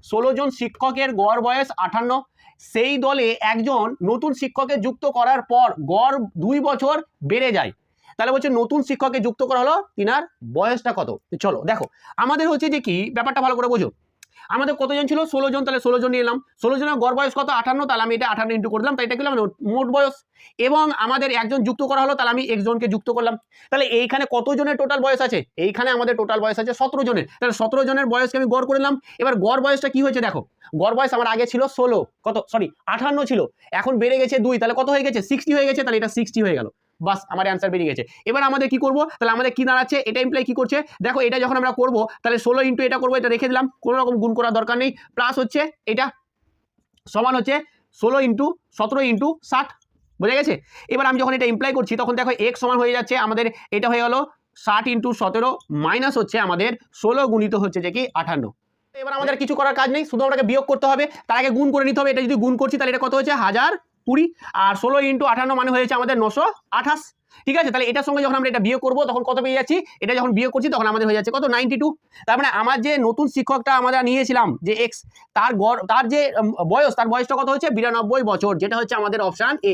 16 জন শিক্ষকের গড় বয়স 58, সেই দলে একজন নতুন শিক্ষকের যুক্ত করার পর গড় 2 বছর বেড়ে যায়, তাহলে বলছে নতুন শিক্ষককে যুক্ত করা হলো, তিনার বয়সটা কত। চলো দেখো আমাদের হচ্ছে যে কি ব্যাপারটা ভালো করে বোঝো। আমাদের কতজন ছিল 16 জন, তাহলে 16 জন নিয়ে এলাম, 16 জনের গড় বয়স কত 58, তাহলে আমি এটা 58 ইন্টু করে দিলাম, তাই এটা কি মোট বয়স। এবং আমাদের একজন যুক্ত করা হলো, তাহলে আমি একজনকে যুক্ত করলাম। তাহলে এইখানে কত জনের টোটাল বয়স আছে, এইখানে আমাদের টোটাল বয়স আছে 17 জনের, তাহলে 17 জনের বয়সকে আমি গড় করে নিলাম। এবার গড় বয়সটা কি হয়েছে দেখো, গড় বয়স আমার আগে ছিল 16, কত সরি 58 ছিল, এখন বেড়ে গেছে 2, তাহলে কত হয়ে গেছে 60 হয়ে গেছে, তাহলে এটা 60 হয়ে গেল, বাস আমার অ্যান্সার বেরিয়ে গেছে। এবার আমাদের কি করব, তাহলে আমাদের কি দাঁড়াচ্ছে, এটা ইমপ্লাই কি করছে দেখো, এটা যখন আমরা করব তাহলে 16 ইন্টু এটা করবো, এটা রেখে দিলাম, কোনো রকম গুণ করার দরকার নেই, প্লাস হচ্ছে এটা সমান হচ্ছে 16 ইন্টু 17 ইন্টু 60, বোঝা গেছে। এবার আমি যখন এটা ইমপ্লাই করছি তখন দেখো x সমান হয়ে যাচ্ছে আমাদের, এটা হয়ে গেল 60 ইন্টু 17 মাইনাস হচ্ছে আমাদের 16 গুণিত হচ্ছে যে কি 58। এবার আমাদের কিছু করার কাজ নেই, শুধু আমাকে বিয়োগ করতে হবে, তার আগে গুণ করে নিতে হবে। এটা যদি গুণ করছি তাহলে এটা কত হচ্ছে 1020, আর 16 ইন্টু 58 মানে হয়েছে আমাদের 928, ঠিক আছে। তাহলে এটার সঙ্গে যখন আমরা এটা বিয়োগ করবো তখন কত পেয়ে যাচ্ছি, এটা যখন বিয়োগ করছি তখন আমাদের হয়ে যাচ্ছে কত 92। তার মানে আমার যে নতুন শিক্ষকটা আমরা নিয়েছিলাম যে এক্স, তার যে বয়স, তার বয়সটা কত হচ্ছে 92 বছর, যেটা হচ্ছে আমাদের অপশান এ।